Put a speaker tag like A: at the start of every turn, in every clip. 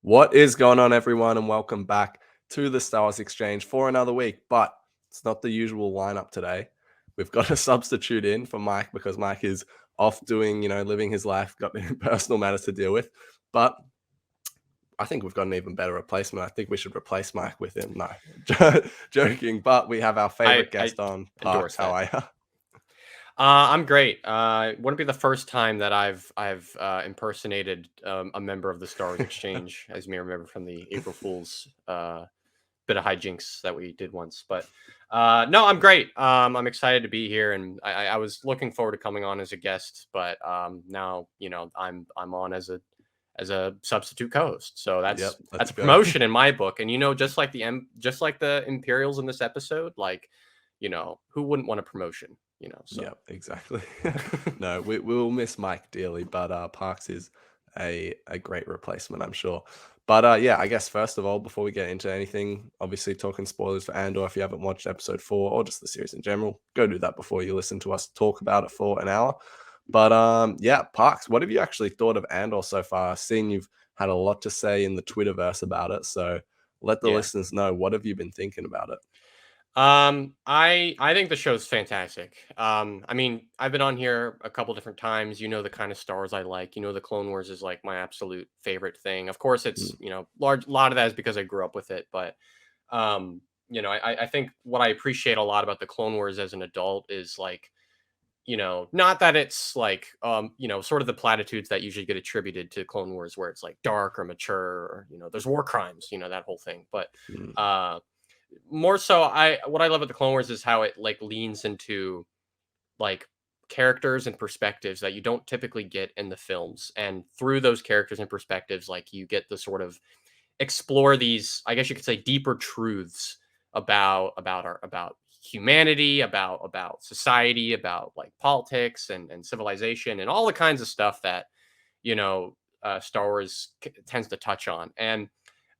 A: What is going on, everyone, and welcome back to the Star Wars Exchange for another week. But it's not the usual lineup today. We've got a substitute in for Mike because Mike is off doing, living his life, got personal matters to deal with. But I think we've got an even better replacement. I think we should replace Mike with him. No, joking. But we have our favorite
B: I
A: guest on, Parks.
B: endorse
A: How
B: that.
A: are you?
B: I'm great. Wouldn't be the first time that I've impersonated a member of the Star Wars Exchange, as you may remember from the April Fool's bit of hijinks that we did once. But no, I'm great. I'm excited to be here, and I was looking forward to coming on as a guest, but now I'm on as a substitute co-host. So
A: Yep,
B: that's
A: let's
B: a
A: go.
B: promotion in my book. And just like the Imperials in this episode, like who wouldn't want a promotion? So
A: Yep, exactly. No, we will miss Mike dearly, but Parks is a great replacement, I'm sure. But yeah, I guess first of all, before we get into anything, obviously talking spoilers for Andor, if you haven't watched episode 4 or just the series in general, go do that before you listen to us talk about it for an hour. But yeah, Parks, what have you actually thought of Andor so far? I've seen you've had a lot to say in the Twitterverse about it, so let the
B: yeah.
A: listeners know, what have you been thinking about it?
B: I think the show's fantastic. I mean, I've been on here a couple different times. You know the kind of Star Wars I like. The Clone Wars is like my absolute favorite thing. Of course, it's
A: Mm,
B: large. A lot of that is because I grew up with it, but I think what I appreciate a lot about the Clone Wars as an adult is like not that it's like sort of the platitudes that usually get attributed to Clone Wars, where it's like dark or mature, or there's war crimes, that whole thing, but.
A: mm,
B: uh More so, what I love about the Clone Wars is how it like leans into like characters and perspectives that you don't typically get in the films, and through those characters and perspectives, like you get to sort of explore these, I guess you could say, deeper truths about humanity, about society, about like politics and civilization and all the kinds of stuff that Star Wars tends to touch on. And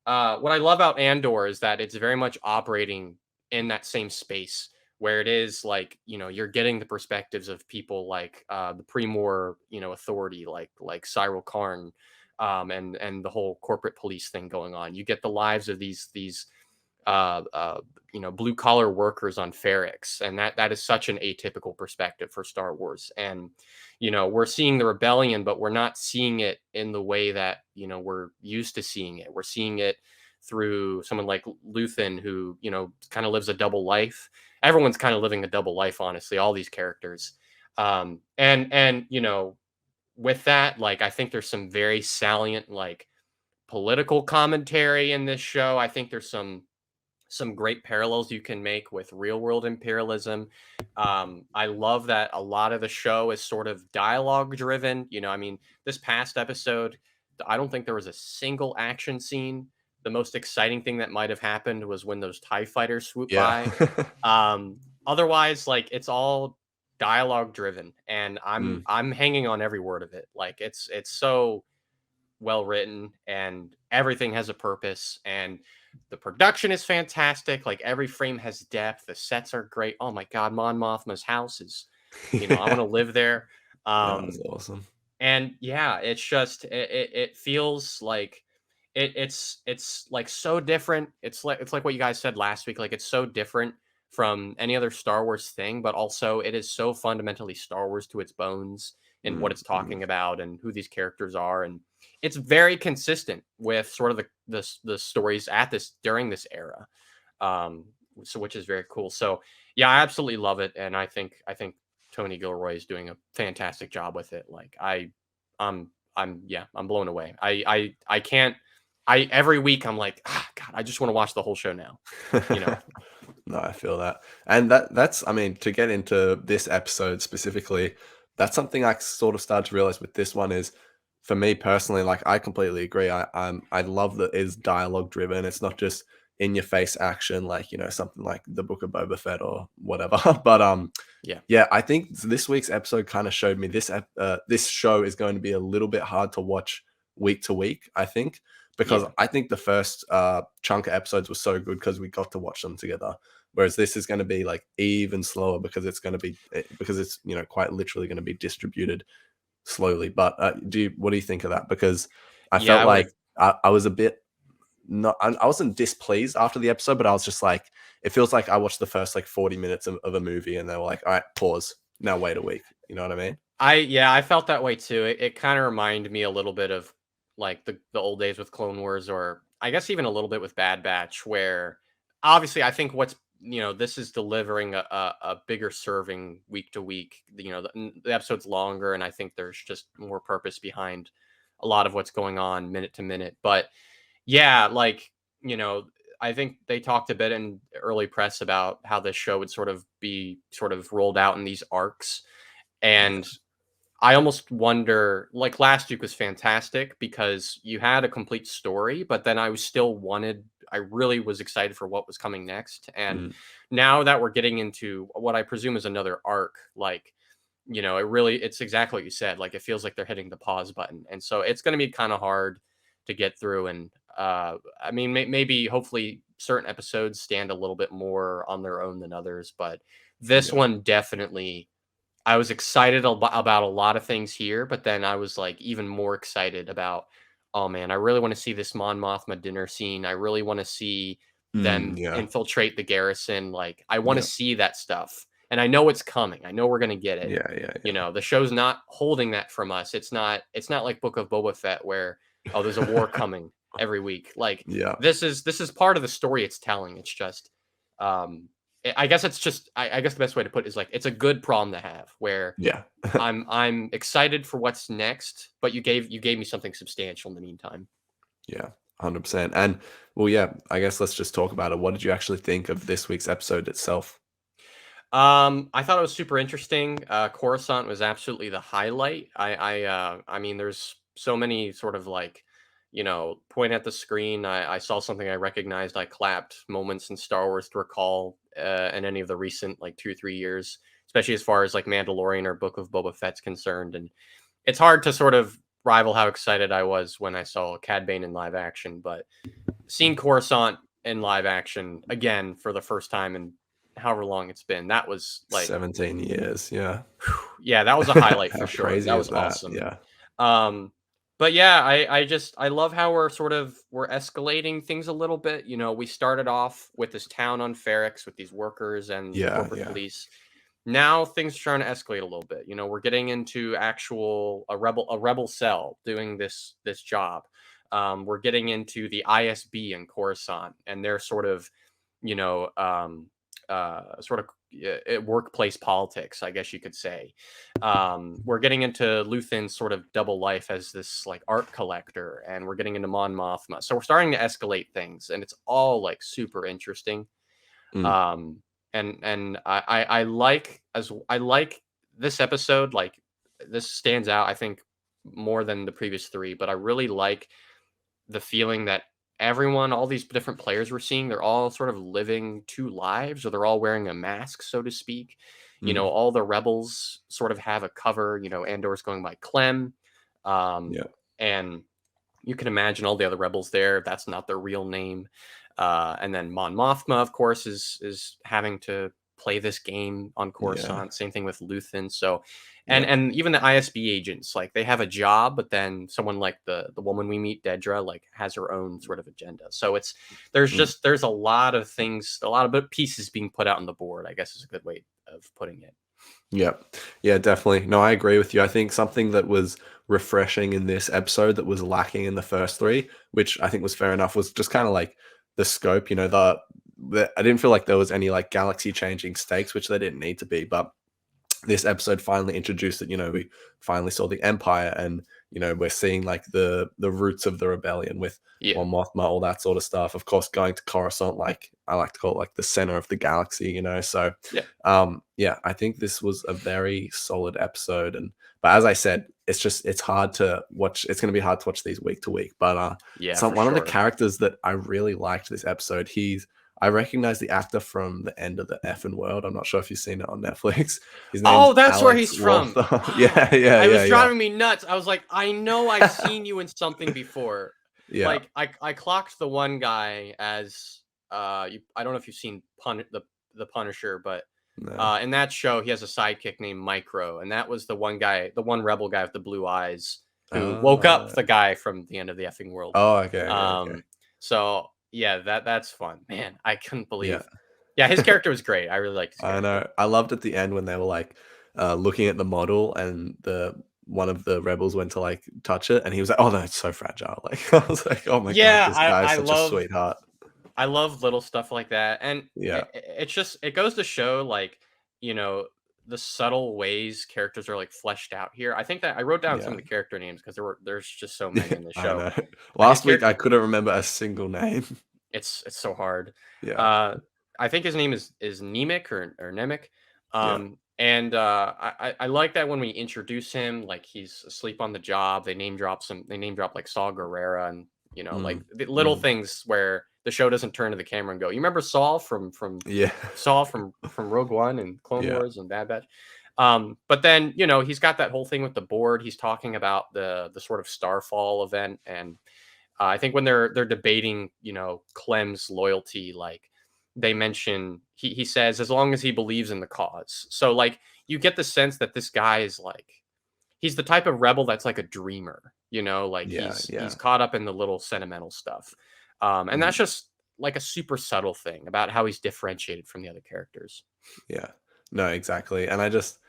B: what I love about Andor is that it's very much operating in that same space where it is like you're getting the perspectives of people like the Pre-Mor authority, like Cyril Karn, and the whole corporate police thing going on. You get the lives of these uh, uh, blue collar workers on Ferrix, and that is such an atypical perspective for Star Wars. And we're seeing the rebellion, but we're not seeing it in the way that we're used to seeing it. We're seeing it through someone like Luthen, who kind of lives a double life. Everyone's kind of living a double life, honestly. All these characters, and with that, like I think there's some very salient like political commentary in this show. I think there's some great parallels you can make with real world imperialism. I love that a lot of the show is sort of dialogue driven. I mean, this past episode, I don't think there was a single action scene. The most exciting thing that might have happened was when those TIE fighters swooped
A: yeah.
B: by. Otherwise, like it's all dialogue driven, and I'm
A: Mm.
B: I'm hanging on every word of it. Like it's so well written, and everything has a purpose, and the production is fantastic. Like every frame has depth, the sets are great. Oh my god, Mon Mothma's house is I want
A: Yeah.
B: to live there.
A: Yeah, that's
B: um
A: awesome.
B: and yeah, it's just it feels like it's like so different. It's like what you guys said last week. Like it's so different from any other Star Wars thing, but also it is so fundamentally Star Wars to its bones in what
A: Mm,
B: it's
A: mm.
B: talking about and who these characters are. And it's very consistent with sort of the stories at this during this era. Um, so which is very cool. So yeah, I absolutely love it, and I think Tony Gilroy is doing a fantastic job with it. Like I'm blown away. I can't. I every week I'm like, God, I just want to watch the whole show now. You know,
A: No, I feel that. And that's I mean, to get into this episode specifically, that's something I sort of started to realize with this one is for me personally, like I completely agree. I love that it's dialogue driven. It's not just in your face action like, something like the Book of Boba Fett or whatever. But
B: yeah,
A: yeah, I think this week's episode kind of showed me this show is going to be a little bit hard to watch week to week, I think, because
B: yeah,
A: I think the first chunk of episodes were so good because we got to watch them together. Whereas this is going to be like even slower because it's going to be because it's quite literally going to be distributed slowly. But what do you think of that? Because I
B: yeah.
A: felt
B: I would
A: like
B: have.
A: I was a bit not I wasn't displeased after the episode, but I was just like, it feels like I watched the first like 40 minutes of a movie and they were like, all right, pause. Now wait a week. You know what I mean?
B: I felt that way too. It kind of reminded me a little bit of like the old days with Clone Wars, or I guess even a little bit with Bad Batch, where obviously I think what's this is delivering a bigger serving week to week. The episode's longer, and I think there's just more purpose behind a lot of what's going on minute to minute. But yeah, like I think they talked a bit in early press about how this show would sort of be sort of rolled out in these arcs.
A: Yeah.
B: And I almost wonder, like last week was fantastic because you had a complete story, but then I really was excited for what was coming next. And
A: Mm,
B: now that we're getting into what I presume is another arc, like, it's exactly what you said. Like, it feels like they're hitting the pause button. And so it's going to be kind of hard to get through. And I mean, maybe hopefully certain episodes stand a little bit more on their own than others, but this
A: yeah.
B: one definitely I was excited about a lot of things here, but then I was like even more excited about, oh man, I really want to see this Mon Mothma dinner scene. I really want to see them
A: Yeah.
B: infiltrate the garrison. Like, I want to
A: Yeah.
B: see that stuff. And I know it's coming. I know we're going to get it.
A: Yeah. Yeah. Yeah.
B: The show's not holding that from us. It's not like Book of Boba Fett where, oh, there's a war coming every week. Like,
A: Yeah.
B: this is part of the story it's telling. It's just um I guess it's just I guess the best way to put it is like it's a good problem to have where
A: Yeah.
B: I'm excited for what's next, but you gave me something substantial in the meantime.
A: Yeah. 100%. And well, yeah, I guess let's just talk about it. What did you actually think of this week's episode itself?
B: I thought it was super interesting. Coruscant was absolutely the highlight. I mean, there's so many sort of like, point at the screen. I saw something I recognized. I clapped moments in Star Wars to recall in any of the recent like 2 3 years, especially as far as like Mandalorian or Book of Boba Fett's concerned. And it's hard to sort of rival how excited I was when I saw Cad Bane in live action, but seeing Coruscant in live action again for the first time in however long it's been, that was like,
A: 17 years. Yeah.
B: yeah, that was a highlight for
A: How
B: sure.
A: crazy
B: That
A: is
B: was
A: that?
B: awesome.
A: Yeah.
B: Um, but yeah, I love how we're escalating things a little bit. We started off with this town on Ferrix with these workers and the
A: Yeah.
B: corporate
A: Yeah.
B: police. Now things are trying to escalate a little bit. We're getting into a rebel cell doing this job. We're getting into the ISB in Coruscant, and they're sort of, you know, um, sort of workplace politics, I guess you could say. We're getting into Luthen's sort of double life as this like art collector, and we're getting into Mon Mothma. So we're starting to escalate things, and it's all like super interesting.
A: Mm,
B: Um, and I like this episode. Like, this stands out, I think, more than the previous three. But I really like the feeling that all these different players we're seeing, they're all sort of living two lives, or they're all wearing a mask, so to speak.
A: mm,
B: All the rebels sort of have a cover. Andor's going by Clem, um,
A: yeah.
B: and you can imagine all the other rebels there. That's not their real name. And then Mon Mothma, of course, is having to play this game on
A: Yeah.
B: Coruscant. Same thing with Luthen. So, and
A: Yeah.
B: and even the ISB agents, like, they have a job, but then someone like the woman we meet, Dedra, like, has her own sort of agenda. So
A: Mm.
B: there's a lot of things, a lot of pieces being put out on the board, I guess, is a good way of putting it.
A: Yeah. Yeah, definitely. No, I agree with you. I think something that was refreshing in this episode that was lacking in the first three, which I think was fair enough, was just kind of like the scope, the I didn't feel like there was any like galaxy changing stakes, which there didn't need to be, but this episode finally introduced it. We finally saw the Empire, and we're seeing like the roots of the rebellion with
B: Yeah,
A: Mon Mothma, all that sort of stuff. Of course, going to Coruscant, like I like to call it, like the center of the galaxy. So,
B: yeah,
A: yeah, I think this was a very solid episode. And but as I said, it's hard to watch. It's going to be hard to watch these week to week. But
B: yeah,
A: some
B: for
A: one of the
B: sure.
A: characters that I really liked this episode, I recognize the actor from the end of the effing world. I'm not sure if you've seen it on Netflix. His name's
B: Oh, that's where
A: Alex
B: he's from.
A: Walther.
B: Wow.
A: Yeah, yeah,
B: It
A: yeah,
B: was
A: yeah.
B: driving me nuts. I was like, I know I've seen you in something before.
A: Yeah.
B: Like, I clocked the one guy as I don't know if you've seen the Punisher, but
A: No.
B: in that show he has a sidekick named Micro, and that was the one rebel guy with the blue eyes. who woke up
A: Uh,
B: the guy from the end of the effing world.
A: oh, okay, okay, okay.
B: So yeah, that's fun, man. I couldn't
A: Yeah.
B: believe. Yeah, his character was great. I really liked his
A: I
B: character.
A: know. I loved at the end when they were like looking at the model and the one of the rebels went to like touch it and he was like, "Oh no, it's so fragile." Like I was like, "Oh my god,
B: Yeah,
A: this guy is
B: I
A: such a
B: love
A: sweetheart."
B: I love little stuff like that, and
A: Yeah.
B: it's just it goes to show like you know the subtle ways characters are like fleshed out here. I think that I wrote down some
A: Yeah.
B: of the character names because there's just so many in the
A: I
B: show.
A: know.
B: His
A: Last week
B: character
A: I couldn't remember a single name.
B: it's so hard.
A: Yeah.
B: Uh, I think his name is Nemec or Nemec.
A: Yeah.
B: And I like that when we introduce him, like he's asleep on the job. They name drop like Saw Gerrera and like
A: Mm.
B: the little
A: Mm.
B: things where the show doesn't turn to the camera and go, "You remember Saul
A: Yeah.
B: from Rogue One and Clone
A: Yeah.
B: Wars and Bad Batch?" But then he's got that whole thing with the board. He's talking about the sort of Starfall event, and I think when they're debating, Clem's loyalty, like they mention, he says as long as he believes in the cause. So like you get the sense that this guy is like he's the type of rebel that's like a dreamer, like
A: Yeah.
B: he's
A: Yeah.
B: caught up in the little sentimental stuff, and
A: Mm.
B: that's just like a super subtle thing about how he's differentiated from the other characters.
A: Yeah. No, exactly. And I just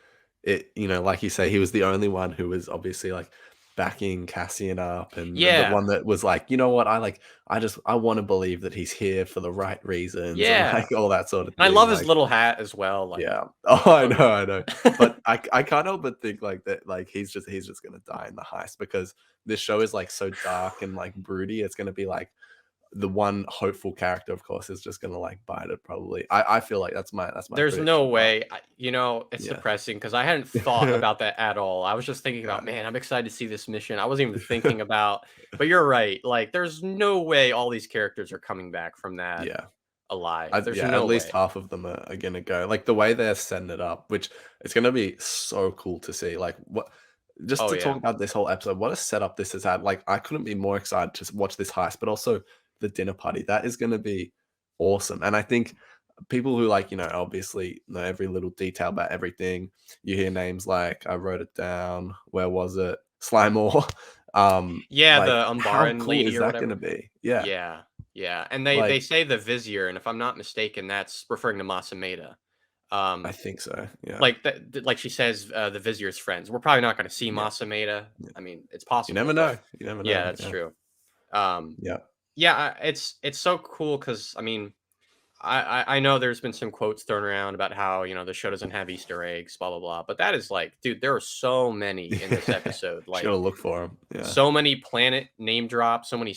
A: like you say, he was the only one who was obviously like backing Cassian up and the
B: Yeah,
A: one that was like, you know what, I want to believe that he's here for the right reasons and
B: yeah,
A: like all that sort of
B: and I
A: thing.
B: love his
A: Like,
B: little hat as well. Like,
A: yeah. Oh, I
B: so
A: know,
B: good.
A: I know. But I can't help but think like that, like he's just gonna die in the heist because this show is like so dark and like broody. It's gonna be like the one hopeful character, of course, is just gonna like bite it probably. I feel like that's my
B: There's no
A: prediction. But
B: way. It's
A: yeah.
B: depressing because I hadn't thought about that at all. I was just thinking
A: Yeah.
B: about, man, I'm excited to see this mission. I wasn't even thinking about, but you're right. Like, there's no way all these characters are coming back from that
A: Yeah.
B: alive. There's
A: Yeah, at
B: no
A: least
B: way.
A: half of them are gonna go. Like the way they're setting it up, which it's gonna be so cool to see. Like what just
B: Oh,
A: to talk
B: yeah.
A: about this whole episode, what a setup this has had. Like I couldn't be more excited to watch this heist, but also the dinner party. That is gonna be awesome. And I think people who like, obviously know every little detail about everything. You hear names like I wrote it down. Where was it? Slimore.
B: Yeah,
A: Like
B: the
A: how
B: Umbaran
A: cool
B: lady
A: is
B: or
A: that gonna
B: whatever.
A: be? Yeah.
B: Yeah. Yeah. And they
A: Like
B: say the Vizier, and if I'm not mistaken, that's referring to Masameda.
A: I
B: Um,
A: think so. Yeah.
B: like she says, the Vizier's friends. We're probably not going to see
A: Yeah.
B: Masameda. I mean, it's
A: You
B: possible,
A: never
B: but
A: know. You never
B: yeah,
A: know.
B: that's
A: Yeah.
B: true. Um,
A: Yeah.
B: yeah, it's so cool because I mean, I know there's been some quotes thrown around about how the show doesn't have Easter eggs, blah blah blah. But that is like, dude, there are so many in this episode.
A: Just gotta
B: Like
A: look for him. Yeah.
B: so many planet name drops. So many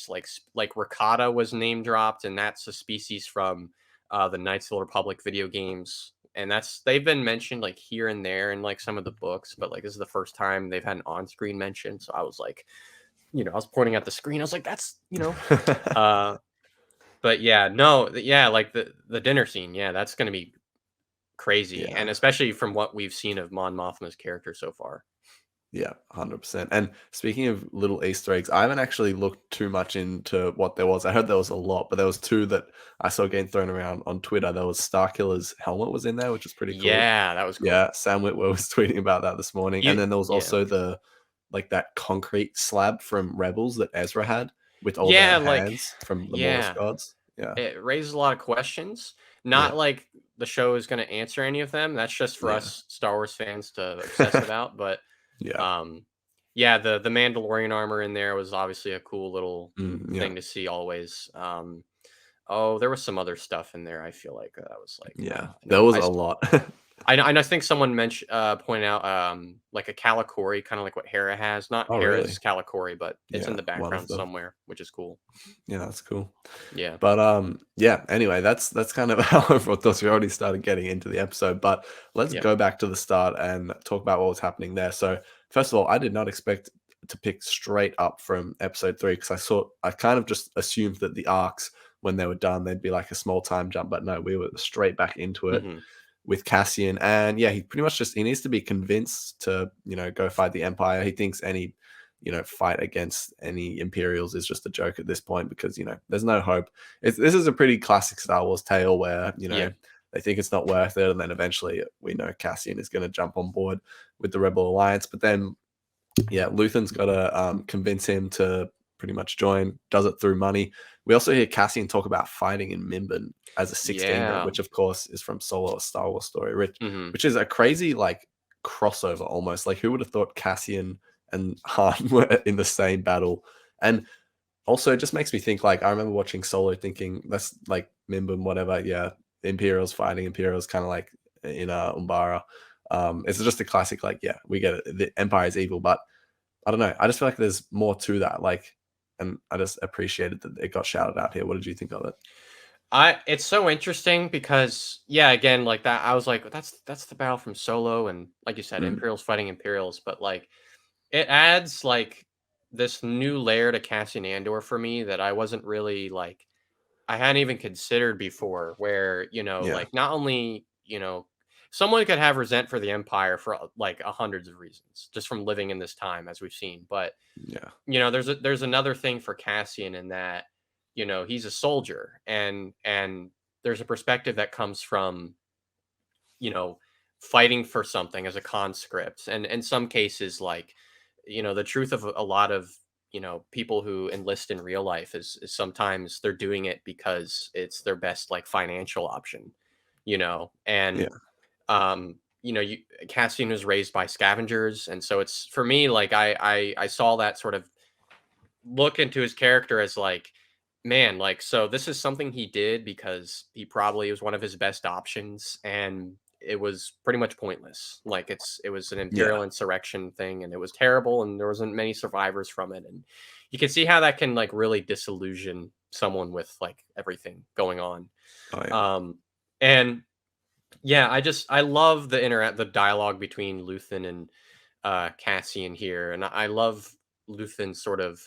B: like Ricotta was name dropped, and that's a species from the Knights of the Old Republic video games. And they've been mentioned like here and there in like some of the books, but like this is the first time they've had an on-screen mention. So I was like, I was pointing at the screen. I was like, that's uh but yeah, no, yeah, like the dinner scene, yeah, that's gonna be crazy, and
A: Yeah.
B: especially from what we've seen of Mon Mothma's character so far.
A: Yeah, 100%. And speaking of little Easter eggs, I haven't actually looked too much into what there was. I heard there was a lot, but there was two that I saw getting thrown around on Twitter. There was Starkiller's helmet was in there, which is pretty cool.
B: Yeah, that was cool.
A: Yeah, Sam Witwer was tweeting about that this morning. And
B: You
A: then there was
B: yeah.
A: also the like that concrete slab from Rebels that Ezra had with all their
B: Yeah, like
A: hands from the Mortis
B: yeah,
A: gods. Yeah.
B: it raises a lot of questions.
A: Yeah.
B: Not like the show is gonna answer any of them. That's just for
A: Yeah.
B: us Star Wars fans to obsess about, but,
A: Yeah.
B: um, yeah, the Mandalorian armor in there was obviously a cool little
A: Yeah.
B: thing to see always. Oh, there was some other stuff in there. I feel like that was like
A: Yeah.
B: I
A: There
B: know
A: was a lot.
B: I think someone mentioned pointed out like a Calicori, kind of like what Hera has. Not
A: Oh, really?
B: Hera's Calicori, but it's in
A: Yeah,
B: the
A: one of
B: background
A: them.
B: somewhere, which is cool.
A: Yeah, that's cool.
B: Yeah.
A: But yeah, anyway, that's kind of our overall thoughts. We already started getting into the episode, but let's
B: Yeah.
A: go back to the start and talk about what was happening there. So, first of all, I did not expect to pick straight up from episode 3 because I kind of just assumed that the arcs when they were done, they'd be like a small time jump, but no, we were straight back into it
B: Hmm.
A: with Cassian. And yeah, he pretty much he needs to be convinced to, go fight the Empire. He thinks any, fight against any Imperials is just a joke at this point because, there's no hope. This is a pretty classic Star Wars tale where,
B: Yeah.
A: they think it's not worth it. And then eventually we know Cassian is going to jump on board with the Rebel Alliance. But then yeah, Luthen's got to convince him to pretty much join. Does it through money. We also hear Cassian talk about fighting in Minban as a 16-year-old,
B: Yeah.
A: which of course is from Solo, a Star Wars story,
B: Hmm.
A: which is a crazy like crossover almost. Like who would have thought Cassian and Han were in the same battle? And also, it just makes me think. Like I remember watching Solo, thinking that's like Minban, whatever. Yeah, Imperials fighting Imperials, kind of like in Umbara. It's just a classic. Like, yeah, we get it. The Empire is evil, but I don't know. I just feel like there's more to that. Like, and I just appreciated that it got shouted out here. What did you think of it?
B: It's so interesting because yeah, again, like that, I was like, that's the battle from Solo, and like you said,
A: Mm,
B: Imperials fighting Imperials, but like it adds like this new layer to Cassian Andor for me that I wasn't really like I hadn't even considered before. Where
A: yeah,
B: like not only someone could have resent for the Empire for like hundreds of reasons just from living in this time as we've seen, but
A: yeah,
B: there's another thing for Cassian in that, he's a soldier and there's a perspective that comes from, you know, fighting for something as a conscript. And in some cases, like, the truth of a lot of, people who enlist in real life is sometimes they're doing it because it's their best like financial option, and
A: yeah,
B: you Cassian was raised by scavengers, and so it's for me like I saw that sort of look into his character as like, man, like, so this is something he did because he probably was one of his best options, and it was pretty much pointless. Like it was an
A: yeah.
B: imperial insurrection thing, and it was terrible, and there wasn't many survivors from it, and you can see how that can like really disillusion someone with like everything going on.
A: Oh yeah,
B: Um, and yeah, I love the dialogue between Luthen and Cassian here, and I love Luthen sort of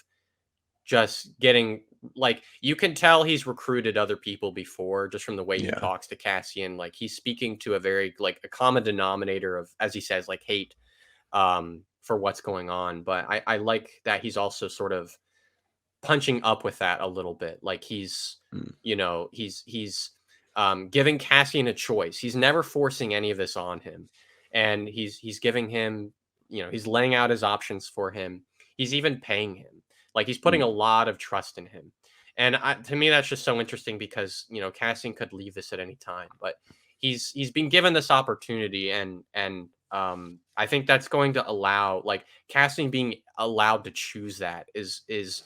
B: just getting like you can tell he's recruited other people before just from the way he
A: yeah,
B: talks to Cassian. Like he's speaking to a very like a common denominator of, as he says, like hate for what's going on. But I like that he's also sort of punching up with that a little bit. Like he's,
A: mm,
B: giving Cassian a choice. He's never forcing any of this on him. And he's giving him, he's laying out his options for him. He's even paying him. Like he's putting a
A: mm,
B: lot of trust in him. And to me, that's just so interesting because Cassian could leave this at any time, but he's been given this opportunity, and I think that's going to allow like Cassian being allowed to choose that is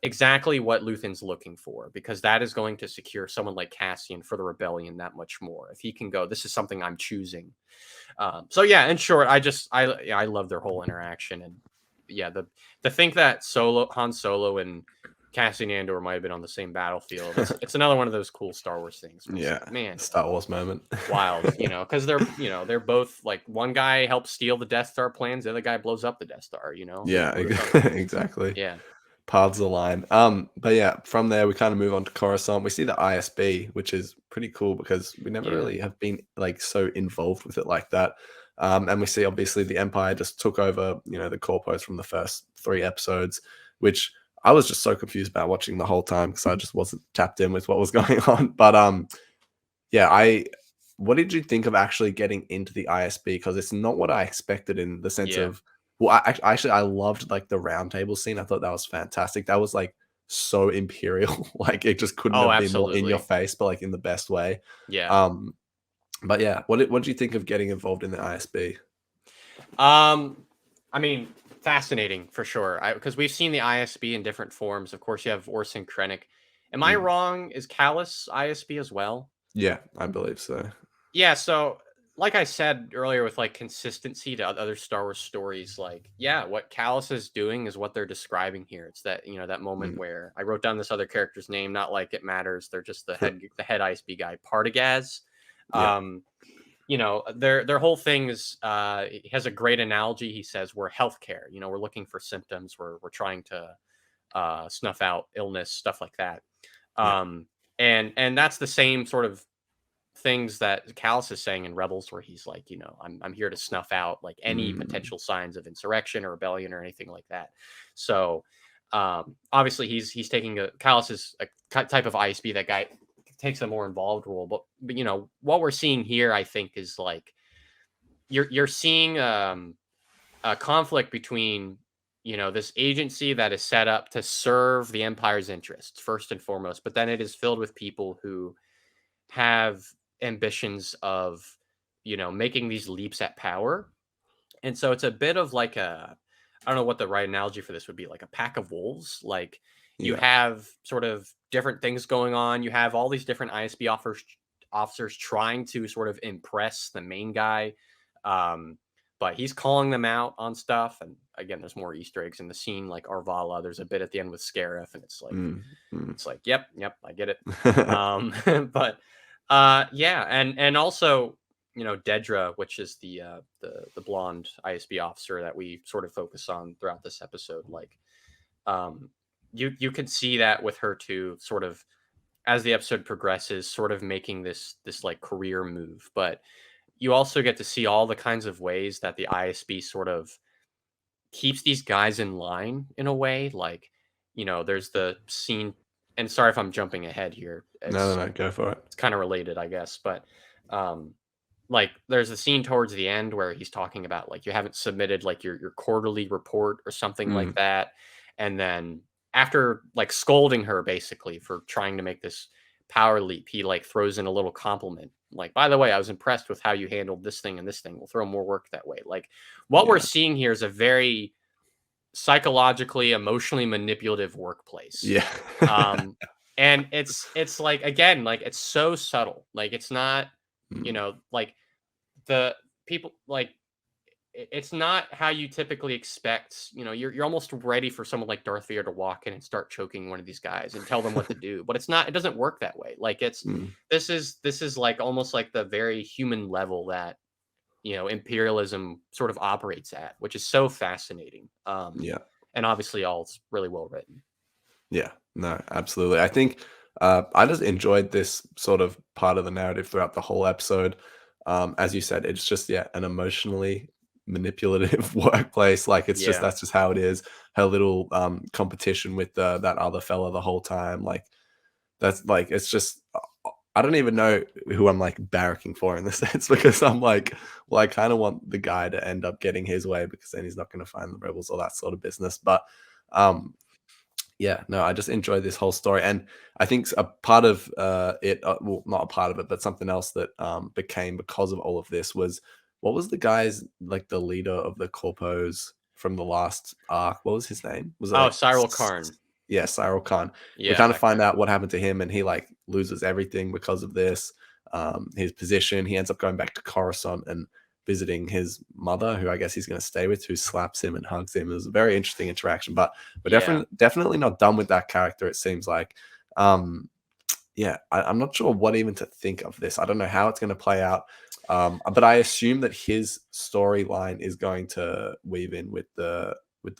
B: exactly what Luthen's looking for, because that is going to secure someone like Cassian for the rebellion that much more. If he can go, this is something I'm choosing. So yeah, in short, I love their whole interaction, and yeah, the think that Han Solo and Cassian Andor might have been on the same battlefield. It's another one of those cool Star Wars things where it's
A: yeah.
B: like, man,
A: Star Wars moment.
B: wild, because they're both like one guy helps steal the Death Star plans, the other guy blows up the Death Star. Like
A: Yeah,
B: who would have thought?
A: exactly.
B: Yeah,
A: Paths align. But yeah, from there we kind of move on to Coruscant. We see the ISB, which is pretty cool because we never
B: yeah,
A: really have been like so involved with it like that. And we see obviously the Empire just took over, the corpos from the first 3 episodes, which I was just so confused about watching the whole time because I just wasn't tapped in with what was going on. But yeah, what did you think of actually getting into the ISB? Because it's not what I expected in the sense
B: yeah.
A: of, well, actually I loved like the round table scene. I thought that was fantastic. That was like so imperial. Like it just couldn't
B: Oh,
A: have been more in your
B: absolutely.
A: face, but like in the best way.
B: Yeah.
A: Um, but yeah, what did you think of getting involved in the ISB?
B: Um, I mean, fascinating for sure. Because we've seen the ISB in different forms. Of course, you have Orson Krennic. Am I
A: Mm,
B: wrong? Is Callus ISB as well?
A: yeah, I believe so.
B: Yeah. So, like I said earlier, with like consistency to other Star Wars stories, like yeah, what Callus is doing is what they're describing here. It's that that moment
A: Mm,
B: where I wrote down this other character's name. Not like it matters. They're just the head ISB guy, Partagas.
A: yeah.
B: Um, their whole thing is he has a great analogy. He says we're healthcare. We're looking for symptoms. We're trying to snuff out illness, stuff like that.
A: Yeah.
B: And that's the same sort of things that Callus is saying in Rebels, where he's like, I'm here to snuff out like any
A: Mm,
B: potential signs of insurrection or rebellion or anything like that. So obviously he's taking Callus is a type of ISB that guy takes a more involved role, but what we're seeing here, I think, is like you're seeing a conflict between this agency that is set up to serve the Empire's interests first and foremost, but then it is filled with people who have ambitions of, making these leaps at power. And so it's a bit of like I don't know what the right analogy for this would be, like a pack of wolves. Like you
A: Yeah.
B: have sort of different things going on. You have all these different officers trying to sort of impress the main guy. Um, but he's calling them out on stuff. And again, there's more Easter eggs in the scene, like Arvala. There's a bit at the end with Scarif, and
A: Mm, mm.
B: it's like, yep, I get it. But yeah, and also, Dedra, which is the blonde ISB officer that we sort of focus on throughout this episode. Like, um, you can see that with her too, sort of as the episode progresses, sort of making this like career move. But you also get to see all the kinds of ways that the ISB sort of keeps these guys in line in a way. Like, there's the scene, and sorry if I'm jumping ahead here.
A: No, no, no, go for it.
B: It's kind of related, I guess, but um like there's a scene towards the end where he's talking about like you haven't submitted like your quarterly report or something like
A: Mm,
B: that. And then after like scolding her basically for trying to make this power leap, he like throws in a little compliment. Like, by the way, I was impressed with how you handled this thing and this thing. We'll throw more work that way. Like what we're
A: yeah,
B: seeing here is a very psychologically, emotionally manipulative workplace.
A: yeah,
B: Um, and it's like again, like it's so subtle. Like it's not,
A: mm,
B: like the people like it's not how you typically expect. You're almost ready for someone like Darth Vader to walk in and start choking one of these guys and tell them what to do. But it's not. It doesn't work that way. Like
A: mm,
B: this is like almost like the very human level that imperialism sort of operates at, which is so fascinating.
A: yeah.
B: And obviously all it's really well written.
A: Yeah, no, absolutely. I think I just enjoyed this sort of part of the narrative throughout the whole episode. As you said, it's just an emotionally manipulative workplace. Like it's just
B: Yeah.
A: that's just how it is. Her little competition with that other fella the whole time, like that's like it's just I don't even know who I'm like barracking for in the sense because I'm like, well, I kind of want the guy to end up getting his way because then he's not going to find the rebels or that sort of business. But um, yeah, no, I just enjoyed this whole story, and I think a part of it, well, not a part of it, but something else that became because of all of this was what was the guy's like the leader of the corpos from the last arc? What was his name? Was it
B: Oh,
A: like
B: Cyril Karn.
A: yeah, Cyril Khan? We
B: Yeah,
A: kind of
B: that
A: find
B: guy.
A: out what happened to him, and he like loses everything because of this. His position, he ends up going back to Coruscant and visiting his mother, who I guess he's going to stay with, who slaps him and hugs him. It was a very interesting interaction, but we're
B: Yeah.
A: definitely not done with that character. It seems like, um, yeah, I'm not sure what even to think of this. I don't know how it's going to play out, but I assume that his storyline is going to weave in with the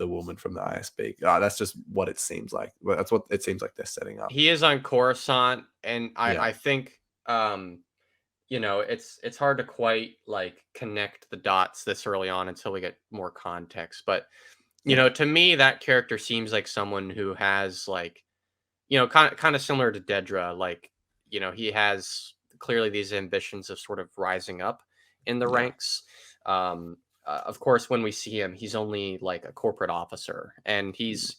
A: woman from the ISB. That's just what it seems like. Well, that's what it seems like they're setting up.
B: He is on Coruscant, and
A: Yeah,
B: I think it's hard to quite like connect the dots this early on until we get more context. But
A: yeah,
B: to me, that character seems like someone who has like, kind of similar to Dedra. Like, he has clearly these ambitions of sort of rising up in the
A: yeah,
B: ranks. Of course, when we see him, he's only like a corporate officer, and he's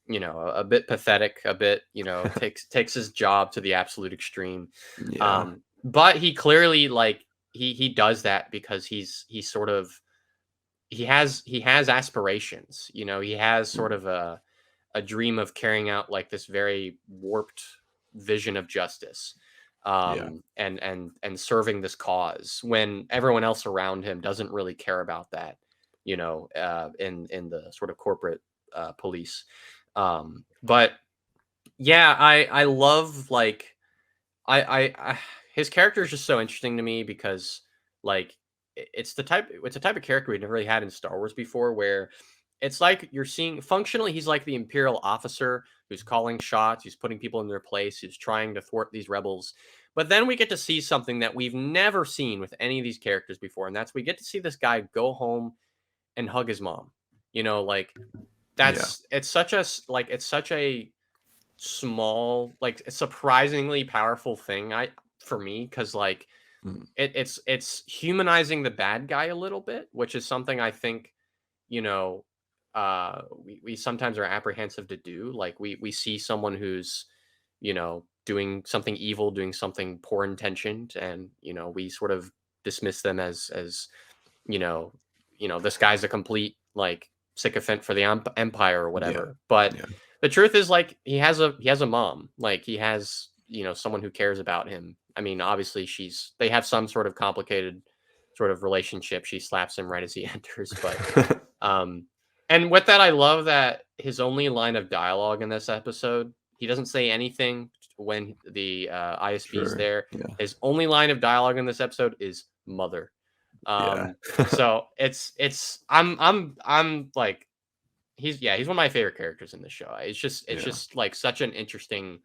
B: a bit pathetic, a bit, takes his job to the absolute extreme.
A: yeah,
B: But he clearly like he does that because he's sort of he has aspirations. He has
A: mm,
B: sort of a dream of carrying out like this very warped vision of justice,
A: yeah,
B: and serving this cause when everyone else around him doesn't really care about that, in the sort of corporate police. But yeah, I love like I his character is just so interesting to me because like it's the type of character we've never really had in Star Wars before, where it's like you're seeing functionally he's like the imperial officer who's calling shots, who's putting people in their place, who's trying to thwart these rebels. But then we get to see something that we've never seen with any of these characters before, and that's we get to see this guy go home and hug his mom. Like
A: yeah,
B: it's such a small, like surprisingly powerful thing I for me, because like
A: mm,
B: it's humanizing the bad guy a little bit, which is something I think, you know we sometimes are apprehensive to do. Like we see someone who's, doing something evil, doing something poor intentioned, and we sort of dismiss them as you know, this guy's a complete like sycophant for the empire or
A: Yeah.
B: whatever. But
A: Yeah.
B: the truth is, like, he has a mom, like he has someone who cares about him. I mean, obviously they have some sort of complicated sort of relationship. She slaps him right as he enters, but um, and with that, I love that his only line of dialogue in this episode, he doesn't say anything when the ISB's
A: True.
B: there.
A: Yeah.
B: His only line of dialogue in this episode is "mother."
A: Yeah.
B: So I'm like he's one of my favorite characters in the show. It's
A: Yeah.
B: just like such an interesting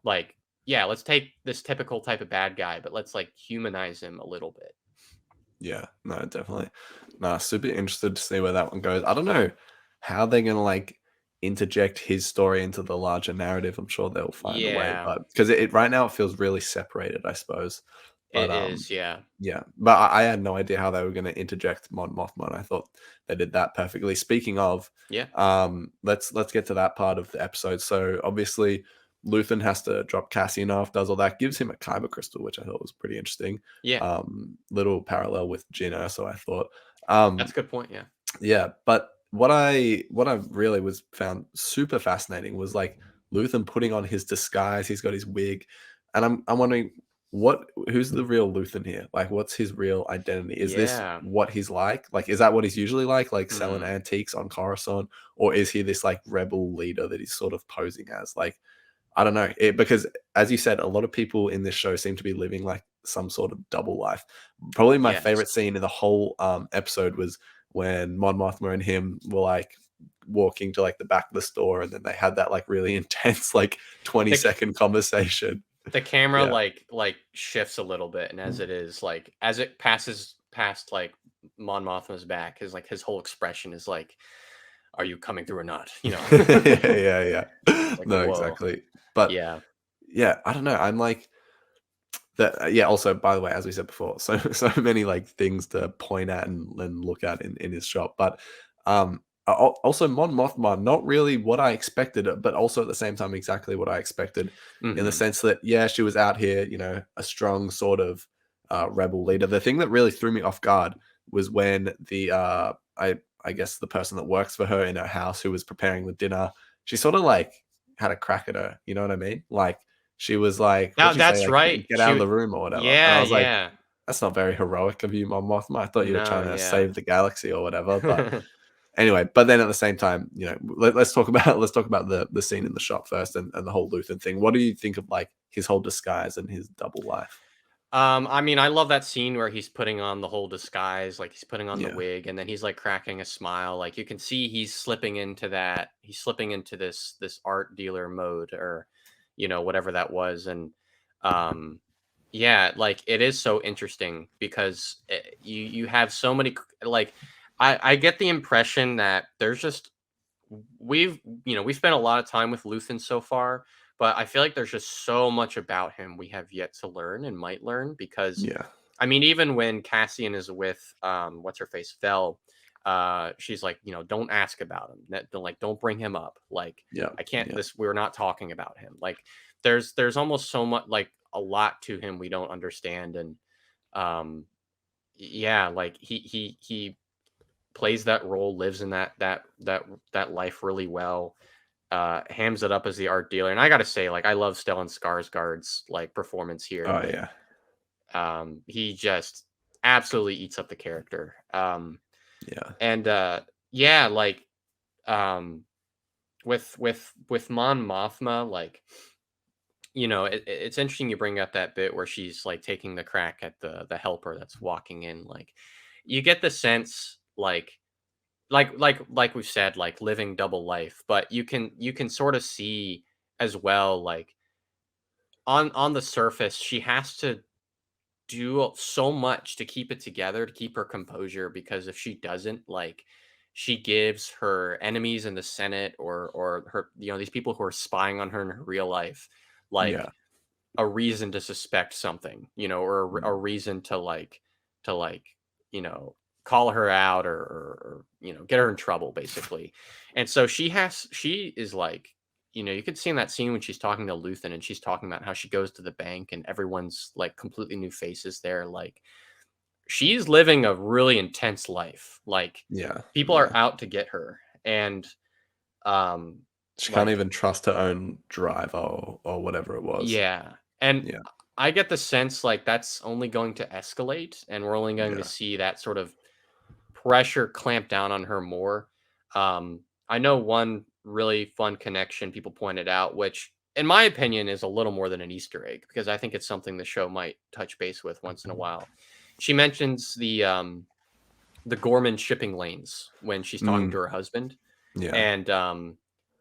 B: like yeah, let's take this typical type of bad guy, but let's like humanize him a little bit.
A: Yeah, no, definitely. Nah, super interested to see where that one goes. I don't know how they're gonna like interject his story into the larger narrative. I'm sure they'll find a way,
B: Yeah,
A: but because right now it feels really separated, I suppose. But
B: it is. Yeah,
A: yeah, but I had no idea how they were gonna interject Mon Mothma. And I thought they did that perfectly. Speaking of,
B: yeah,
A: let's get to that part of the episode. So obviously, Luthen has to drop Cassian off, does all that, gives him a kyber crystal, which I thought was pretty interesting.
B: yeah.
A: Little parallel with Jin so I thought.
B: That's a good point. Yeah,
A: Yeah, but what I really was found super fascinating was like Luthen putting on his disguise. He's got his wig, and I'm wondering who's the real Luthen here? Like, what's his real identity? Is this
B: yeah.
A: what he's like? Like, is that what he's usually like selling
B: Hmm.
A: antiques on Coruscant, or is he this like rebel leader that he's sort of posing as? Like, I don't know. Because as you said, a lot of people in this show seem to be living like some sort of double life. Probably my
B: Yes.
A: favorite scene in the whole episode was when Mon Mothma and him were like walking to like the back of the store, and then they had that like really intense like 20
B: The
A: second conversation.
B: the camera
A: Yeah.
B: like shifts a little bit, and as it is like as it passes past like Mon Mothma's back, his whole expression is like, "Are you coming through or not?"
A: Yeah, yeah.
B: Like
A: No,
B: whoa,
A: exactly. But
B: yeah,
A: yeah, I don't know. I'm like that. Yeah. Also, by the way, as we said before, so many like things to point at and look at in his shop. But also Mon Mothma, not really what I expected, but also at the same time exactly what I expected, in the
B: hmm
A: sense that yeah, she was out here, a strong sort of rebel leader. The thing that really threw me off guard was when I guess the person that works for her in her house who was preparing the dinner, she sort of like had a crack at her. You know what I mean? Like she was like,
B: now
A: what'd she say?
B: that's
A: Like,
B: right.
A: get out of the room or whatever. And I
B: Yeah,
A: was like,
B: yeah,
A: that's not very heroic of you, Mon Mothma. I thought you were
B: no,
A: trying to
B: yeah.
A: save the galaxy or whatever. But anyway, but then at the same time, let's talk about the scene in the shop first and the whole Luthen thing. What do you think of like his whole disguise and his double life?
B: I mean, I love that scene where he's putting on the whole disguise, like he's putting on the
A: Yeah,
B: wig, and then he's like cracking a smile. Like you can see he's slipping into that. He's slipping into this art dealer mode, or whatever that was. And um, yeah, like it is so interesting because you have so many like I get the impression that there's just we spent a lot of time with Luthen so far, but I feel like there's just so much about him we have yet to learn and might learn because
A: yeah,
B: I mean, even when Cassian is with what's her face, Vel, she's like, don't ask about him. Don't bring him up. Like,
A: yeah,
B: I can't
A: yeah,
B: this we're not talking about him. Like there's almost so much like a lot to him we don't understand. And um yeah, like he plays that role, lives in that life really well. Hams it up as the art dealer. And I gotta say, like, I love Stellan Skarsgård's like performance here.
A: oh
B: Like,
A: yeah,
B: he just absolutely eats up the character.
A: yeah,
B: And yeah, like um with Mon Mothma, like, it's interesting you bring up that bit where she's like taking the crack at the helper that's walking in. Like, you get the sense like we've said, like living double life, but you can sort of see as well, like on the surface, she has to do so much to keep it together, to keep her composure, because if she doesn't, like she gives her enemies in the Senate or her, these people who are spying on her in her real life, like
A: yeah,
B: a reason to suspect something, or a
A: mm,
B: reason to like, you know, call her out or get her in trouble basically. And so she is like, you could see in that scene when she's talking to Luthen and she's talking about how she goes to the bank and everyone's like completely new faces there. Like she's living a really intense life. Like
A: Yeah.
B: people are
A: Yeah.
B: out to get her. And um
A: She can't
B: like
A: even trust her own driver or whatever it was.
B: yeah. And
A: Yeah.
B: I get the sense like that's only going to escalate and we're only going to
A: Yeah.
B: see that sort of pressure clamp down on her more. I know one really fun connection people pointed out, which in my opinion is a little more than an Easter egg because I think it's something the show might touch base with once in a while. She mentions the Gorman shipping lanes when she's talking to
A: Mm,
B: her husband,
A: yeah.
B: and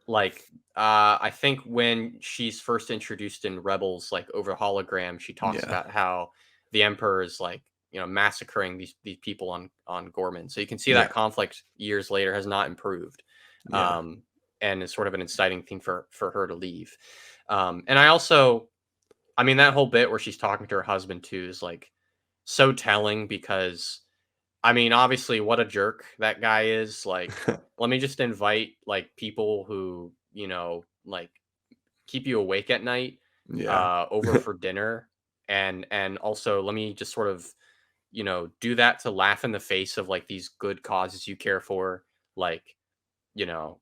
B: like I think when she's first introduced in Rebels, like over hologram, she talks
A: Yeah.
B: about how the Emperor is like massacring these people on Gorman. So you can see
A: Yeah.
B: that conflict years later has not improved,
A: Yeah.
B: um, and it's sort of an inciting thing for her to leave. And I mean, that whole bit where she's talking to her husband too is like so telling because I mean, obviously, what a jerk that guy is. Like, let me just invite like people who like keep you awake at night
A: Yeah.
B: over for dinner, and also let me just sort of do that to laugh in the face of like these good causes you care for. Like,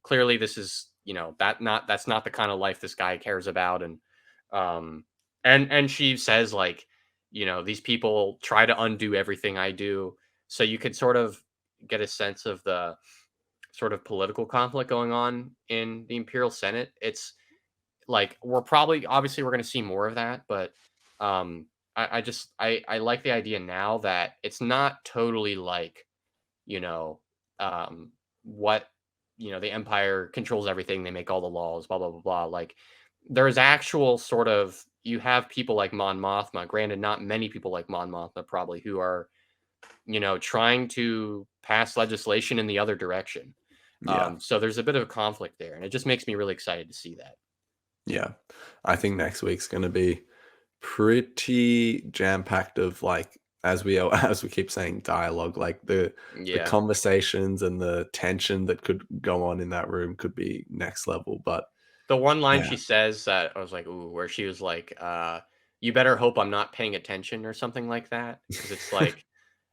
B: clearly this is that's not the kind of life this guy cares about, um and she says like these people try to undo everything I do, so you could sort of get a sense of the sort of political conflict going on in the Imperial Senate. It's like we're probably obviously we're going to see more of that, but I just I like the idea now that it's not totally like you know, what the empire controls everything, they make all the laws, blah blah blah blah. Like there's actual sort of you have people like Mon Mothma, granted not many people like Mon Mothma probably who are, trying to pass legislation in the other direction.
A: Yeah.
B: So there's a bit of a conflict there, and it just makes me really excited to see that.
A: Yeah. I think next week's gonna be pretty jam-packed of, like, as we as we keep saying, dialogue, like, the
B: Yeah.
A: conversations and the tension that could go on in that room could be next level, but
B: The one line
A: yeah.
B: she says that I was like, "Ooh," where she was like, "You better hope I'm not paying attention," or something like that, because it's like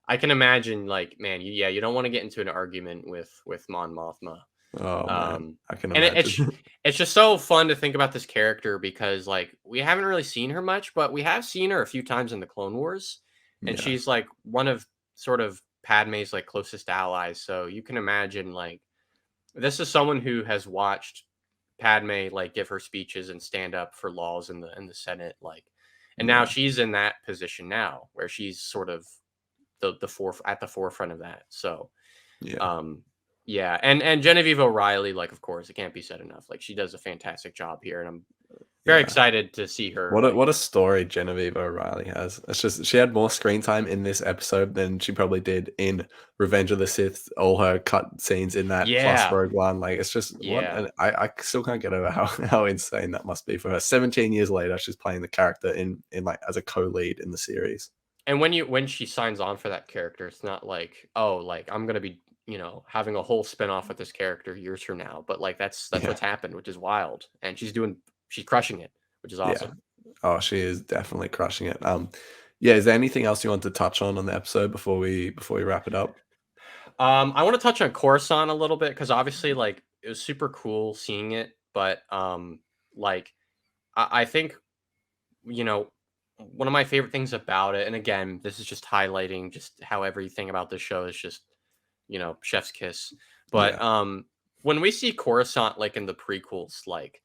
B: I can imagine, like, man, you don't wanna get into an argument with Mon Mothma.
A: Oh, man.
B: Um,
A: I can
B: and
A: imagine.
B: it's just so fun to think about this character because, like, we haven't really seen her much, but we have seen her a few times in the Clone Wars, and
A: Yeah.
B: she's, like, one of sort of Padme's, like, closest allies, so you can imagine, like, this is someone who has watched Padme, like, give her speeches and stand up for laws in the Senate, like and now
A: Yeah.
B: she's in that position now where she's sort of at the forefront of that. So,
A: Yeah.
B: um, yeah, and Genevieve O'Reilly, like, of course, it can't be said enough. Like, she does a fantastic job here, and I'm very
A: Yeah.
B: excited to see her. Like,
A: What a story Genevieve O'Reilly has. It's just she had more screen time in this episode than she probably did in Revenge of the Sith. All her cut scenes in that plus
B: yeah,
A: Rogue One, like it's just what
B: yeah,
A: an, I still can't get over how how insane that must be for her. 17 years later, she's playing the character in like as a co-lead in the series.
B: and when she signs on for that character, it's not like oh, like I'm gonna be having a whole spinoff with this character years from now, but like that's
A: Yeah,
B: what's happened, which is wild, and she's crushing it, which is
A: yeah.
B: awesome.
A: Oh, she is definitely crushing it. Yeah. Is there anything else you want to touch on the episode before we wrap it up?
B: I want to touch on Coruscant a little bit because obviously, like, it was super cool seeing it, but like, I think you know one of my favorite things about it, and again, this is just highlighting just how everything about this show is just chef's kiss. But
A: Yeah,
B: when we see Coruscant like in the prequels, like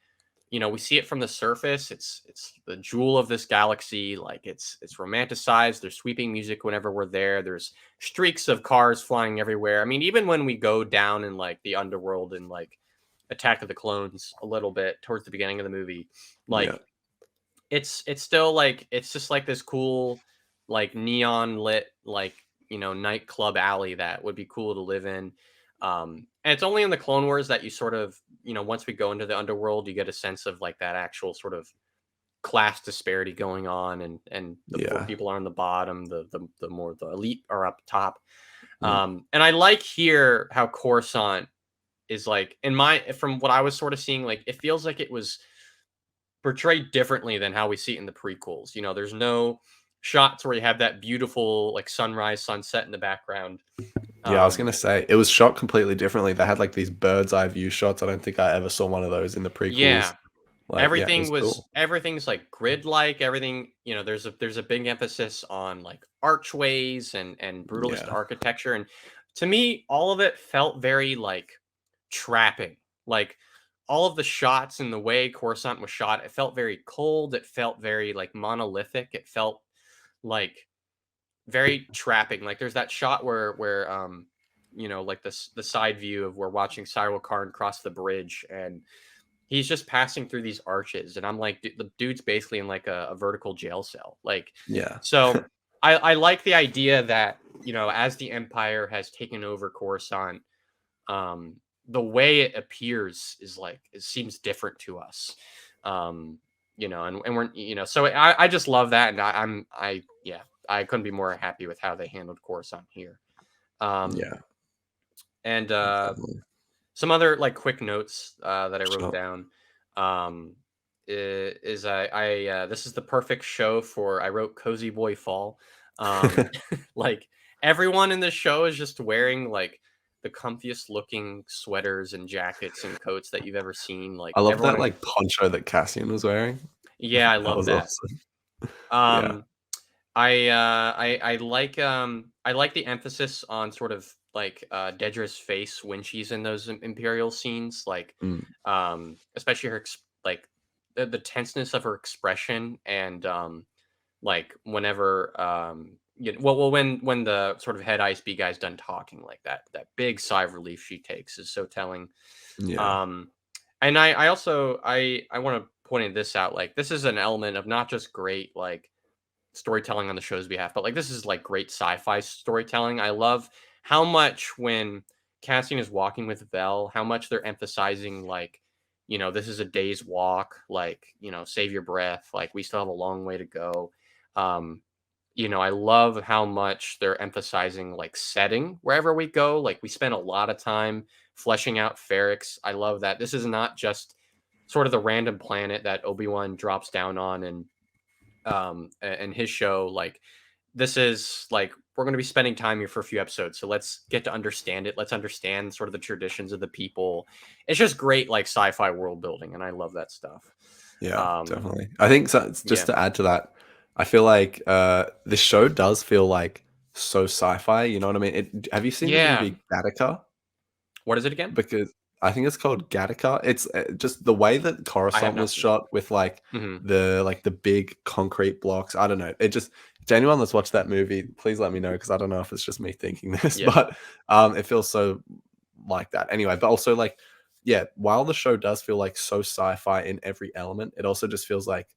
B: we see it from the surface. It's the jewel of this galaxy. Like it's romanticized. There's sweeping music whenever we're there. There's streaks of cars flying everywhere. I mean, even when we go down in like the underworld and like Attack of the Clones a little bit towards the beginning of the movie,
A: yeah,
B: like it's still like it's just like this cool like neon lit like nightclub alley that would be cool to live in. And it's only in the Clone Wars that you sort of once we go into the underworld you get a sense of like that actual sort of class disparity going on, and the poor
A: Yeah.
B: people are on the bottom, the more the elite are up top.
A: Mm.
B: And I like here how Coruscant is like, in my from what I was sort of seeing, like it feels like it was portrayed differently than how we see it in the prequels. You know, there's no shots where you have that beautiful like sunrise, sunset in the background.
A: Yeah, I was
B: Um,
A: gonna say it was shot completely differently. They had like these bird's eye view shots. I don't think I ever saw one of those in the prequels.
B: yeah,
A: Like, yeah, it was cool.
B: everything's like grid like everything. You know, there's a big emphasis on like archways and brutalist
A: Yeah.
B: architecture, and to me, all of it felt very like trapping. Like all of the shots and the way Coruscant was shot, it felt very cold. It felt very like monolithic. It felt like very trapping. Like there's that shot where you know, like the side view of we're watching Cyril Karn cross the bridge, and he's just passing through these arches, and I'm like, the dude's basically in like a vertical jail cell. Like,
A: Yeah.
B: so I like the idea that, you know, as the Empire has taken over Coruscant, um, the way it appears is like it seems different to us. You know, and we're, you know, so I just love that, and I yeah, I couldn't be more happy with how they handled Coruscant here. Um,
A: Yeah.
B: and
A: Definitely.
B: some other like quick notes that I wrote
A: Sure.
B: down is this is the perfect show for, I wrote Cozy Boy Fall. Like everyone in this show is just wearing like the comfiest looking sweaters and jackets and coats that you've ever seen. Like
A: I love that
B: everyone,
A: like poncho that Cassian was wearing.
B: yeah, I
A: That
B: love
A: was
B: that.
A: awesome. Yeah.
B: Um, I like the emphasis on sort of like Dedra's face when she's in those Imperial scenes, like
A: Mm.
B: especially like the tenseness of her expression, and like whenever you know, well when the sort of head ISB guy's done talking, like that big sigh of relief she takes is so telling.
A: Yeah.
B: Um, and I also I want to point this out, like this is an element of not just great like storytelling on the show's behalf, but like this is like great sci-fi storytelling. I love how much when Cassian is walking with Vel, how much they're emphasizing like, you know, this is a day's walk, like, you know, save your breath, like we still have a long way to go. Um, you know, I love how much they're emphasizing like setting wherever we go. Like we spend a lot of time fleshing out Ferrix. I love that this is not just sort of the random planet that Obi-Wan drops down on and his show. Like this is like we're going to be spending time here for a few episodes, so let's get to understand it. Let's understand sort of the traditions of the people. It's just great like sci-fi world building, and I love that stuff.
A: Yeah,
B: um
A: definitely. I think so, just
B: yeah,
A: to add to that, I feel like this show does feel like so sci-fi. You know what I mean? Have you seen the
B: yeah,
A: movie Gattaca?
B: what is it again?
A: Because I think it's called Gattaca. It's just the way that
B: I have
A: Coruscant
B: not
A: was
B: seen it.
A: shot with
B: Hmm.
A: like the big concrete blocks. I don't know. It just, to anyone that's watched that movie, please let me know because I don't know if it's just me thinking this,
B: Yeah,
A: but it feels so like that. Anyway, but also like, yeah, while the show does feel like so sci-fi in every element, it also just feels like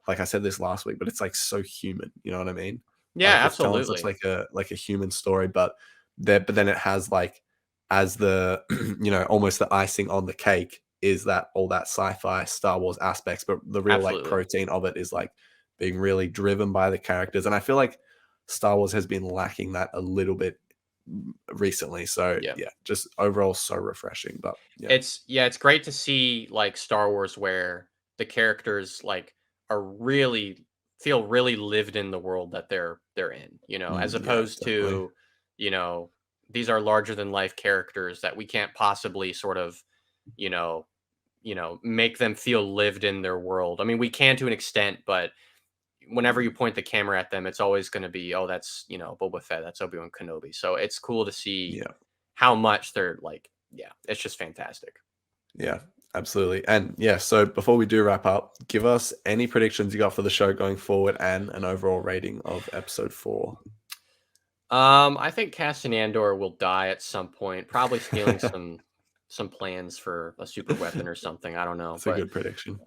A: I said this last week, but it's like so human. You know what I mean?
B: yeah,
A: Like it's telling such
B: absolutely.
A: like a human story, but then it has like, as the almost the icing on the cake is that all that sci-fi Star Wars aspects, but the real like
B: Absolutely.
A: protein of it is like being really driven by the characters. And I feel like Star Wars has been lacking that a little bit recently. So
B: Yeah.
A: yeah, just overall so refreshing. But yeah.
B: It's great to see like Star Wars where the characters like are really feel really lived in the world that they're in, you know, as
A: Yeah,
B: opposed
A: definitely.
B: to, you know, these are larger than life characters that we can't possibly sort of, you know, make them feel lived in their world. I mean, we can to an extent, but whenever you point the camera at them, it's always going to be, oh, that's, you know, Boba Fett, that's Obi-Wan Kenobi. So it's cool to see
A: Yeah.
B: how much they're like, yeah, it's just fantastic.
A: Yeah, absolutely. And yeah, so before we do wrap up, give us any predictions you got for the show going forward and an overall rating of episode 4.
B: I think Cassian Andor will die at some point, probably stealing some plans for a super weapon or something. I don't know,
A: That's a
B: but
A: good prediction.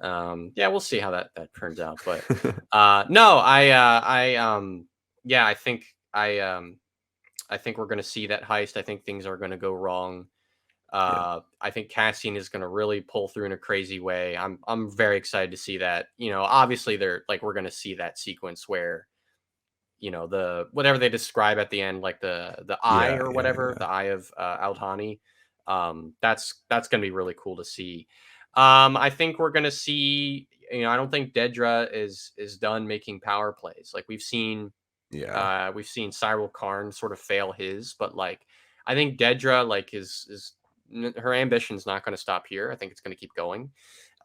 B: yeah, we'll see how that turns out. But no, yeah, I think we're gonna see that heist. I think things are gonna go wrong.
A: Yeah.
B: I think Cassian is going to really pull through in a crazy way. I'm very excited to see that. Obviously they're like we're going to see that sequence where the whatever they describe at the end, like the eye
A: Yeah.
B: or
A: Yeah.
B: whatever,
A: Yeah.
B: the eye of Aldhani. That's gonna be really cool to see. I think we're gonna see. I don't think Dedra is done making power plays. Like
A: Yeah.
B: we've seen Cyril Karn sort of fail his, but like I think Dedra like is her ambition's not going to stop here. I think it's going to keep going.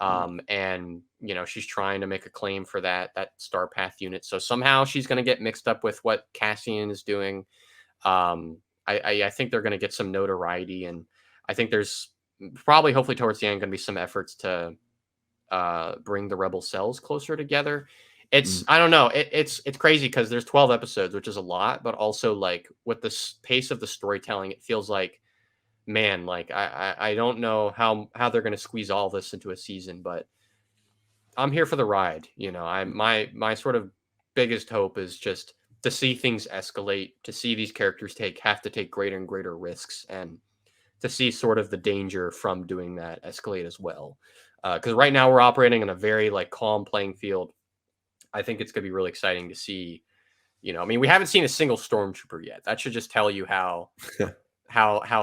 A: Mm,
B: And she's trying to make a claim for that Star Path unit. So somehow she's going to get mixed up with what Cassian is doing. I think they're going to get some notoriety, and I think there's probably hopefully towards the end going to be some efforts to bring the rebel cells closer together. It's
A: mm.
B: I don't know. It's crazy because there's 12 episodes, which is a lot, but also like with the pace of the storytelling, it feels like man, like I don't know how they're going to squeeze all this into a season, but I'm here for the ride. I my sort of biggest hope is just to see things escalate, to see these characters have to take greater and greater risks, and to see sort of the danger from doing that escalate as well. Because right now we're operating in a very like calm playing field. I think it's going to be really exciting to see. I mean, we haven't seen a single stormtrooper yet. That should just tell you how
A: I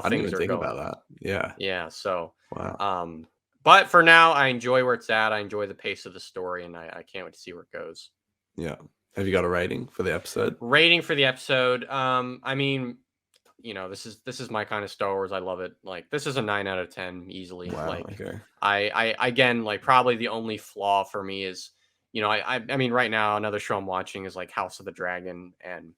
A: didn't
B: things
A: even
B: are
A: think
B: going.
A: about that. Yeah.
B: Yeah. So,
A: Wow.
B: um, but for now, I enjoy where it's at. I enjoy the pace of the story, and I can't wait to see where it goes.
A: Yeah. Have you got a rating for the episode?
B: Rating for the episode. I mean, this is my kind of Star Wars. I love it. Like this is a 9 out of 10 easily.
A: Wow.
B: Like
A: Okay.
B: I again like probably the only flaw for me is I mean right now another show I'm watching is like House of the Dragon, and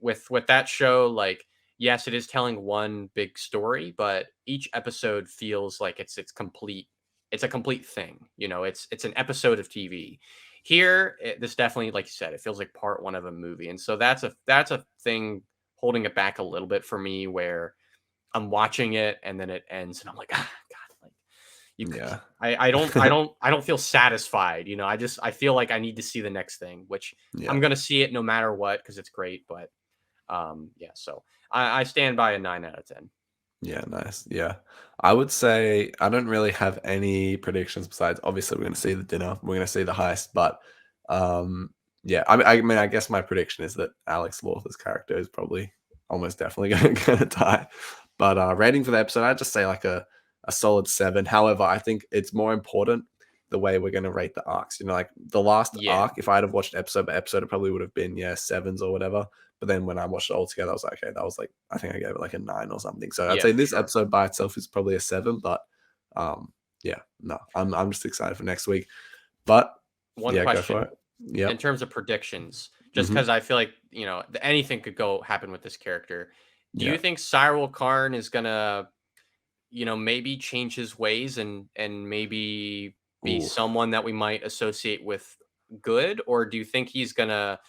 B: with that show, like yes it is telling one big story, but each episode feels like it's complete. It's a complete thing. It's an episode of TV. Here, this definitely, like you said, it feels like part one of a movie, and so that's a thing holding it back a little bit for me where I'm watching it and then it ends and I'm like, God, like you could
A: Yeah.
B: I don't feel satisfied. I feel like I need to see the next thing, which
A: Yeah.
B: I'm gonna see it no matter what because it's great. But yeah, so I stand by a 9 out of 10.
A: Yeah, nice. Yeah. I would say I don't really have any predictions besides obviously we're gonna see the dinner, we're gonna see the heist, but um yeah, I mean I guess my prediction is that Alex Lawther's character is probably almost definitely gonna die. But rating for the episode, I'd just say like a solid 7. However, I think it's more important the way we're gonna rate the arcs. Like the last
B: Yeah,
A: arc, if I'd have watched episode by episode, it probably would have been, yeah, sevens or whatever. But then when I watched it all together, I was like, okay, that was like I think I gave it like a 9 or something. So I'd
B: yeah,
A: say
B: for
A: this
B: sure.
A: episode by itself is probably a 7, but yeah, no, I'm just excited for next week. But
B: One
A: yeah, go for
B: question
A: it.
B: in
A: Yep.
B: terms of predictions, just
A: Hmm.
B: because I feel like anything could go happen with this character. Do you
A: Yeah.
B: think Cyril Karn is gonna maybe change his ways and maybe be
A: Ooh.
B: someone that we might associate with good, or do you think he's gonna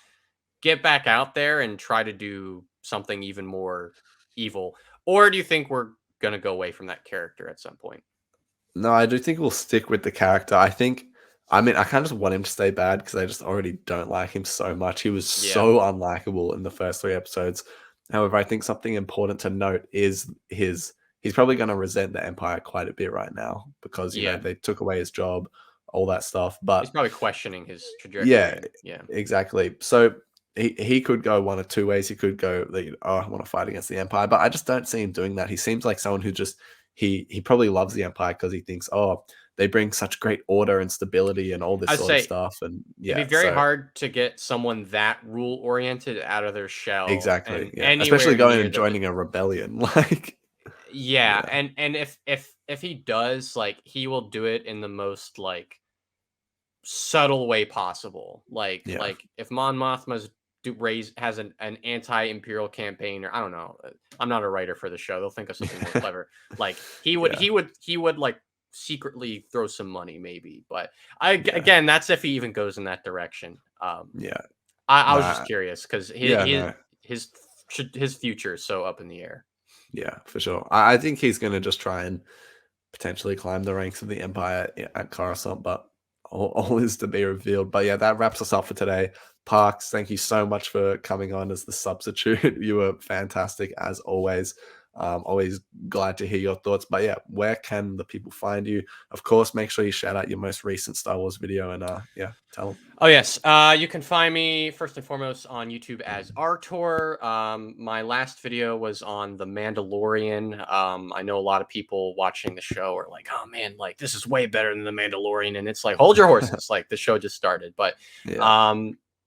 B: get back out there and try to do something even more evil, or do you think we're gonna go away from that character at some point?
A: No, I do think we'll stick with the character. I mean, I kind of just want him to stay bad because I just already don't like him so much. He was
B: Yeah,
A: so unlikable in the first 3 episodes. However, I think something important to note is he's probably going to resent the Empire quite a bit right now because,
B: yeah,
A: they took away his job, all that stuff.
B: he's
A: But
B: probably questioning his
A: yeah,
B: trajectory. Yeah,
A: exactly. So he could go one of two ways. He could go, like, oh, I want to fight against the Empire, but I just don't see him doing that. He seems like someone who just he probably loves the Empire because he thinks, oh, they bring such great order and stability and all this
B: I'd
A: sort of
B: say
A: stuff. And
B: it'd be
A: yeah,
B: very
A: so
B: hard to get someone that rule oriented out of their shell
A: exactly,
B: and
A: yeah, especially
B: anywhere
A: going
B: near
A: and
B: the
A: joining a rebellion, like
B: yeah,
A: yeah,
B: and if he does, like he will do it in the most like subtle way possible.
A: yeah,
B: Like if Mon Mothma's has an anti-imperial campaign, or I don't know. I'm not a writer for the show. They'll think of something more clever. Like he would
A: yeah,
B: he would he would like secretly throw some money maybe, but I
A: yeah,
B: again that's if he even goes in that direction.
A: yeah,
B: I was just
A: nah,
B: curious because
A: yeah, no,
B: his his future is so up in the air.
A: yeah, for sure. I think he's gonna just try and potentially climb the ranks of the Empire at Coruscant, but all is to be revealed. But yeah, that wraps us up for today. Parks, thank you so much for coming on as the substitute. You were fantastic as always. Always glad to hear your thoughts. But yeah, where can the people find you? Of course, make sure you shout out your most recent Star Wars video and yeah, tell them.
B: Oh yes, you can find me first and foremost on YouTube as ArTorr. My last video was on The Mandalorian. I know a lot of people watching the show are like, "Oh man, like this is way better than The Mandalorian," and it's like, hold your horses, like the show just started. But
A: Yeah.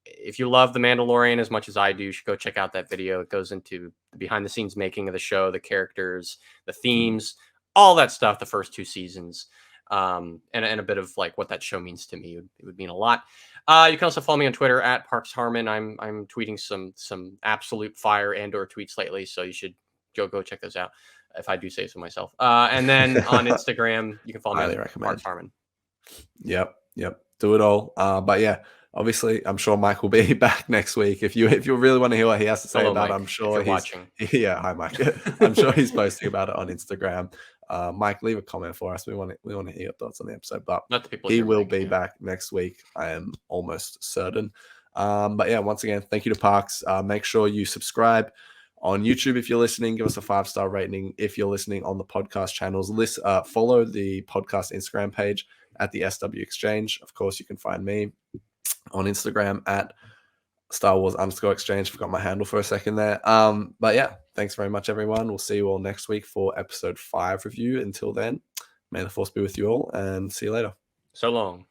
B: if you love The Mandalorian as much as I do, you should go check out that video. It goes into the behind the scenes making of the show, the characters, the themes, all that stuff. The first 2 seasons. And a bit of like what that show means to me. It would mean a lot. You can also follow me on Twitter at Parks Harmon. I'm tweeting some absolute fire Andor tweets lately, so you should go check those out if I do say so myself. And then on Instagram, you can follow me
A: Highly
B: on
A: recommend.
B: Parks Harmon.
A: Yep. Do it all. But yeah, obviously, I'm sure Mike will be back next week. If you really want to hear what he has to say
B: Hello,
A: about it,
B: Mike,
A: I'm
B: if
A: sure
B: you're
A: he's
B: watching.
A: Yeah, hi Mike. I'm sure he's posting about it on Instagram. Mike, leave a comment for us. We want to hear your thoughts on the episode. But
B: Not the people
A: he
B: here,
A: will
B: Mike,
A: be
B: yeah.
A: back next week. I am almost certain. But yeah, once again, thank you to Parks. Make sure you subscribe on YouTube if you're listening. Give us a 5-star rating if you're listening on the podcast channels. Follow the podcast Instagram page at the SW Exchange. Of course, you can find me on Instagram at Star Wars _exchange. Forgot my handle for a second there. But yeah, thanks very much, everyone. We'll see you all next week for episode 5 review. Until then, may the force be with you all, and see you later.
B: So long.